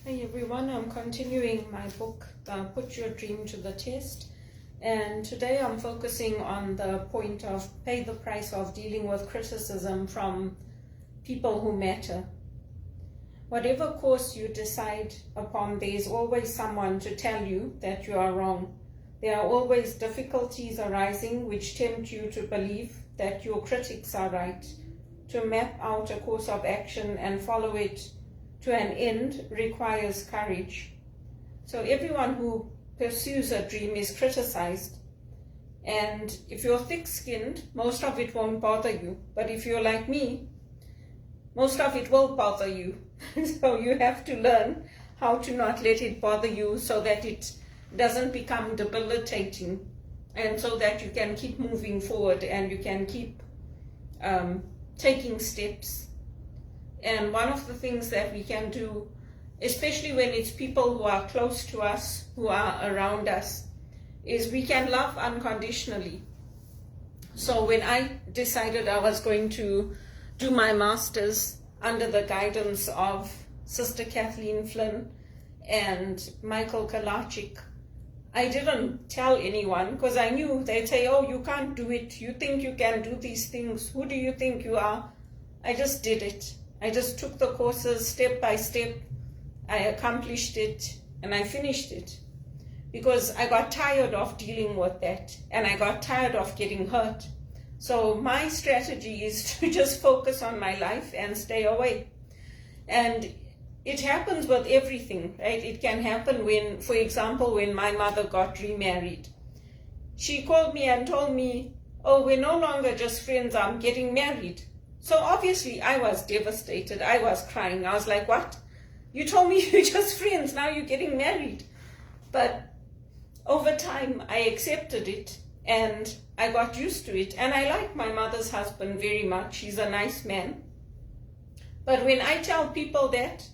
Hey everyone, I'm continuing my book, Put Your Dream to the Test. And today I'm focusing on the point of pay the price of dealing with criticism from people who matter. Whatever course you decide upon, there is always someone to tell you that you are wrong. There are always difficulties arising which tempt you to believe that your critics are right. To map out a course of action and follow it to an end requires courage. So everyone who pursues a dream is criticized. And if you're thick-skinned, most of it won't bother you. But if you're like me, most of it will bother you. So you have to learn how to not let it bother you so that it doesn't become debilitating, and so that you can keep moving forward and you can keep taking steps. And one of the things that we can do, especially when it's people who are close to us, who are around us, is we can love unconditionally. So when I decided I was going to do my master's under the guidance of Sister Kathleen Flynn and Michael Kalachik, I didn't tell anyone because I knew they'd say, oh, you can't do it. You think you can do these things. Who do you think you are? I just did it. I just took the courses step by step. I accomplished it and I finished it because I got tired of dealing with that and I got tired of getting hurt. So my strategy is to just focus on my life and stay away. And it happens with everything, right? It can happen when, for example, when my mother got remarried. She called me and told me, oh, we're no longer just friends, I'm getting married. So obviously I was devastated. I was crying. I was like, what? You told me you're just friends, now you're getting married. But over time I accepted it and I got used to it. And I like my mother's husband very much. He's a nice man. But when I tell people that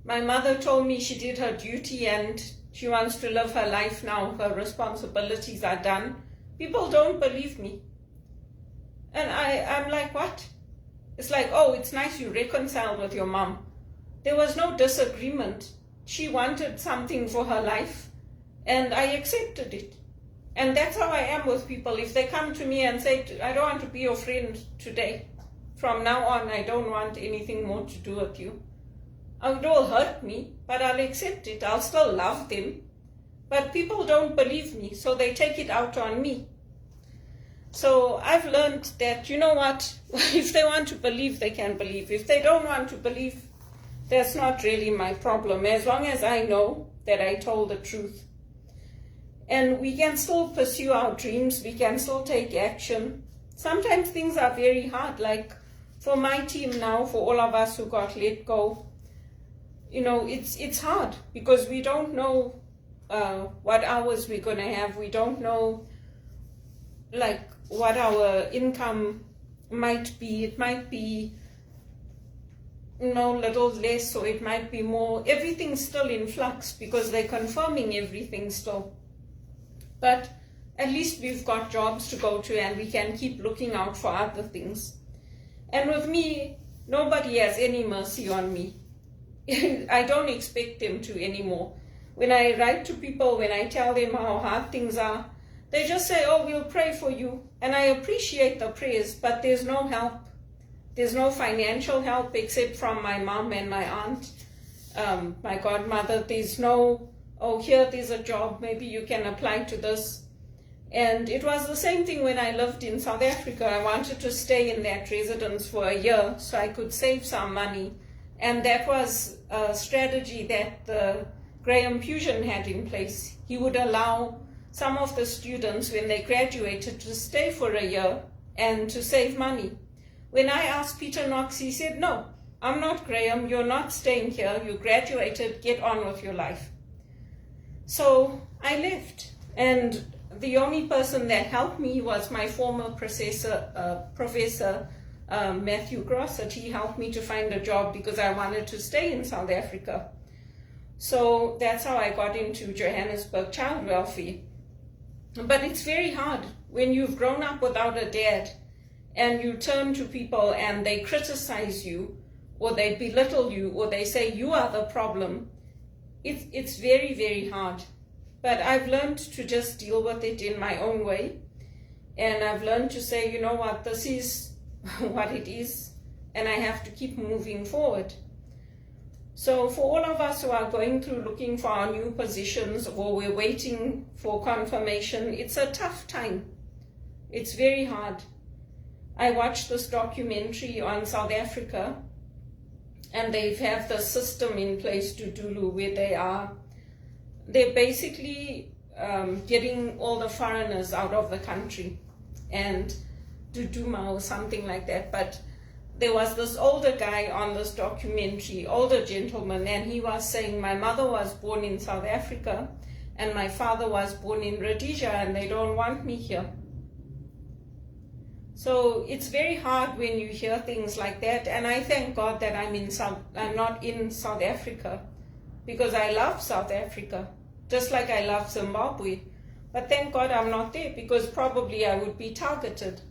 my mother told me she did her duty and she wants to live her life now, her responsibilities are done, people don't believe me. And I'm like, what? It's like, oh, it's nice you reconciled with your mom. There was no disagreement. She wanted something for her life, and I accepted it. And that's how I am with people. If they come to me and say, I don't want to be your friend today. From now on, I don't want anything more to do with you. It will hurt me, but I'll accept it. I'll still love them. But people don't believe me, so they take it out on me. So I've learned that, you know what, if they want to believe, they can believe. If they don't want to believe, that's not really my problem, as long as I know that I told the truth. And we can still pursue our dreams, we can still take action. Sometimes things are very hard, like for my team now, for all of us who got let go, you know, it's hard because we don't know what hours we're going to have. We don't know, like, what our income might be. It might be, you know, little less, or it might be more. Everything's still in flux because they're confirming everything still. But at least we've got jobs to go to and we can keep looking out for other things. And with me, nobody has any mercy on me. I don't expect them to anymore. When I write to people, when I tell them how hard things are, they just say, oh, we'll pray for you. And I appreciate the prayers, but there's no help. There's no financial help except from my mom and my aunt, my godmother. There's no, oh, here there's a job, maybe you can apply to this. And it was the same thing when I lived in South Africa. I wanted to stay in that residence for a year so I could save some money. And that was a strategy that the Graham Fusion had in place. He would allow some of the students, when they graduated, to stay for a year and to save money. When I asked Peter Knox, he said, no, I'm not Graham, you're not staying here, you graduated, get on with your life. So I left, and the only person that helped me was my former Professor Matthew Grosset. He helped me to find a job because I wanted to stay in South Africa. So that's how I got into Johannesburg Child Welfare. But it's very hard when you've grown up without a dad and you turn to people and they criticize you or they belittle you or they say you are the problem. it's very, very hard. But I've learned to just deal with it in my own way. And I've learned to say, you know what, this is what it is, and I have to keep moving forward. So for all of us who are going through looking for our new positions, or we're waiting for confirmation, it's a tough time. It's very hard. I watched this documentary on South Africa, and they have the system in place, Dudulu, where they're basically getting all the foreigners out of the country, and Duduma or something like that. But there was this older guy on this documentary, older gentleman, and he was saying, my mother was born in South Africa and my father was born in Rhodesia, and they don't want me here. So it's very hard when you hear things like that, and I thank God that I'm not in South Africa, because I love South Africa, just like I love Zimbabwe. But thank God I'm not there, because probably I would be targeted.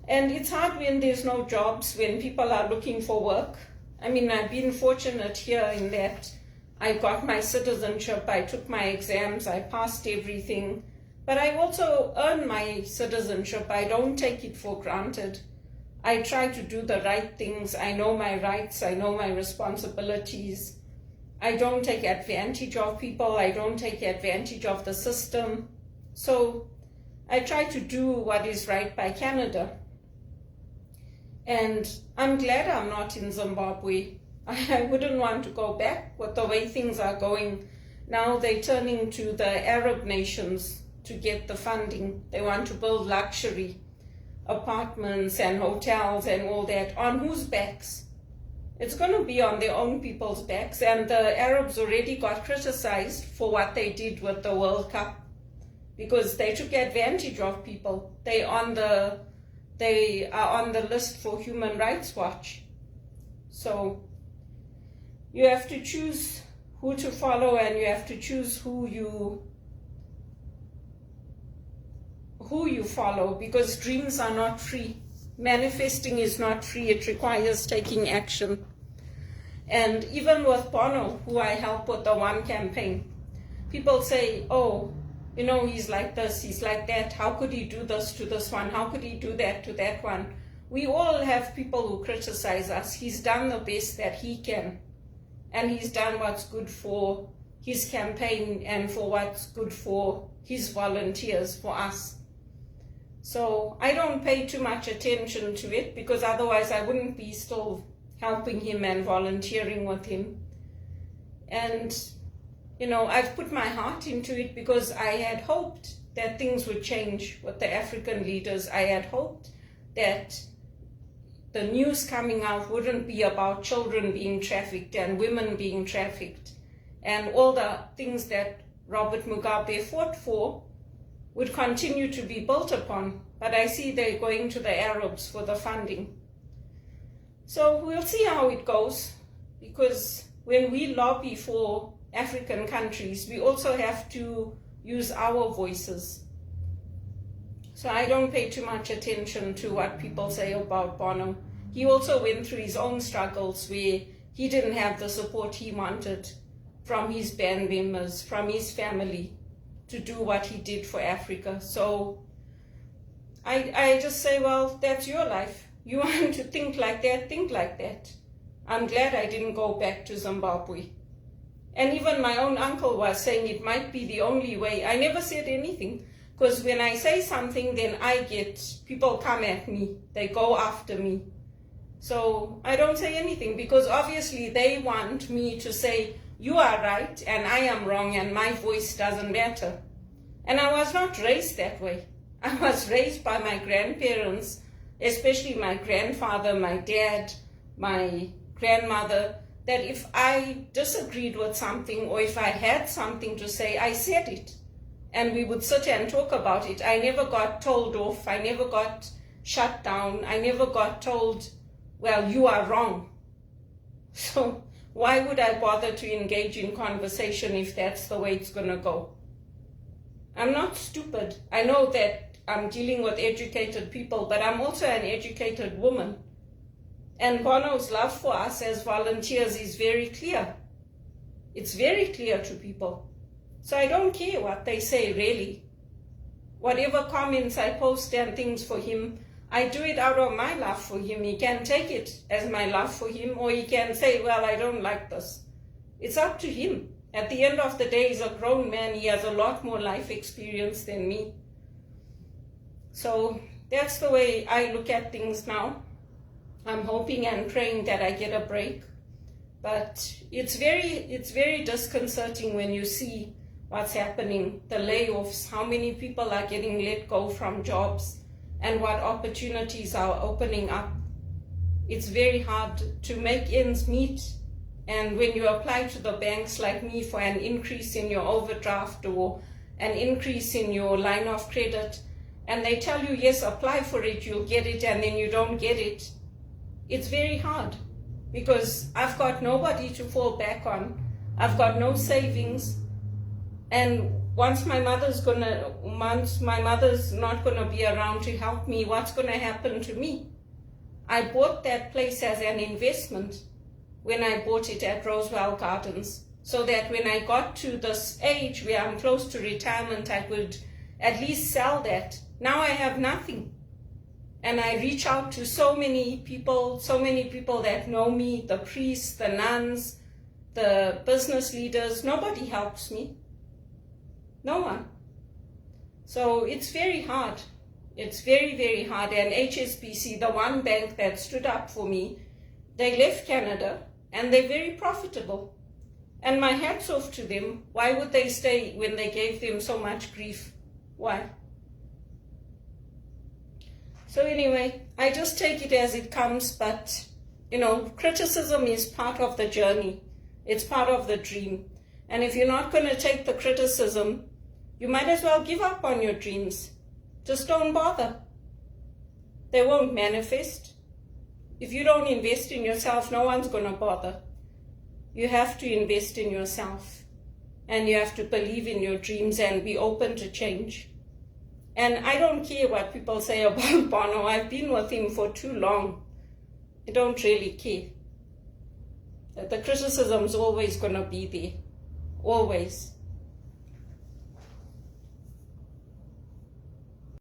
And it's hard when there's no jobs, when people are looking for work. I mean, I've been fortunate here in that I got my citizenship, I took my exams, I passed everything. But I also earned my citizenship. I don't take it for granted. I try to do the right things. I know my rights, I know my responsibilities. I don't take advantage of people, I don't take advantage of the system. So I try to do what is right by Canada. And I'm glad I'm not in Zimbabwe. I wouldn't want to go back with the way things are going. Now they're turning to the Arab nations to get the funding. They want to build luxury apartments and hotels and all that. On whose backs? It's going to be on their own people's backs. And the Arabs already got criticized for what they did with the World Cup, because they took advantage of people. They are on the list for Human Rights Watch. So you have to choose who to follow, and you have to choose who you follow, because dreams are not free. Manifesting is not free. It requires taking action. And even with Bono, who I help with the One campaign, people say, oh, you know, he's like this, he's like that. How could he do this to this one? How could he do that to that one? We all have people who criticize us. He's done the best that he can. And he's done what's good for his campaign and for what's good for his volunteers, for us. So I don't pay too much attention to it, because otherwise I wouldn't be still helping him and volunteering with him. And you know, I've put my heart into it because I had hoped that things would change with the African leaders. I had hoped that the news coming out wouldn't be about children being trafficked and women being trafficked, and all the things that Robert Mugabe fought for would continue to be built upon. But I see they're going to the Arabs for the funding. So we'll see how it goes, because when we lobby for African countries, we also have to use our voices. So I don't pay too much attention to what people say about Bono. He also went through his own struggles where he didn't have the support he wanted from his band members, from his family, to do what he did for Africa. So I just say, well, that's your life. You want to think like that, think like that. I'm glad I didn't go back to Zimbabwe. And even my own uncle was saying it might be the only way. I never said anything, because when I say something, then people come at me, they go after me. So I don't say anything, because obviously they want me to say, you are right and I am wrong and my voice doesn't matter. And I was not raised that way. I was raised by my grandparents, especially my grandfather, my dad, my grandmother, that if I disagreed with something or if I had something to say, I said it. And we would sit and talk about it. I never got told off. I never got shut down. I never got told, well, you are wrong. So why would I bother to engage in conversation if that's the way it's going to go? I'm not stupid. I know that I'm dealing with educated people, but I'm also an educated woman. And Bono's love for us as volunteers is very clear. It's very clear to people. So I don't care what they say, really. Whatever comments I post and things for him, I do it out of my love for him. He can take it as my love for him, or he can say, well, I don't like this. It's up to him. At the end of the day, he's a grown man. He has a lot more life experience than me. So that's the way I look at things now. I'm hoping and praying that I get a break. But it's very disconcerting when you see what's happening, the layoffs, how many people are getting let go from jobs, and what opportunities are opening up. It's very hard to make ends meet. And when you apply to the banks like me for an increase in your overdraft or an increase in your line of credit, and they tell you, yes, apply for it, you'll get it, and then you don't get it, it's very hard because I've got nobody to fall back on. I've got no savings. And once my mother's not gonna be around to help me, what's gonna happen to me? I bought that place as an investment when I bought it at Rosewell Gardens, so that when I got to this age where I'm close to retirement, I could at least sell that. Now I have nothing. And I reach out to so many people that know me, the priests, the nuns, the business leaders. Nobody helps me. No one. So it's very hard. It's very, very hard. And HSBC, the one bank that stood up for me, they left Canada and they're very profitable. And my hat's off to them. Why would they stay when they gave them so much grief? Why? So anyway, I just take it as it comes, but criticism is part of the journey. It's part of the dream. And if you're not going to take the criticism, you might as well give up on your dreams. Just don't bother. They won't manifest. If you don't invest in yourself, no one's going to bother. You have to invest in yourself. And you have to believe in your dreams and be open to change. And I don't care what people say about Bono. I've been with him for too long. I don't really care. The criticism's always going to be there. Always.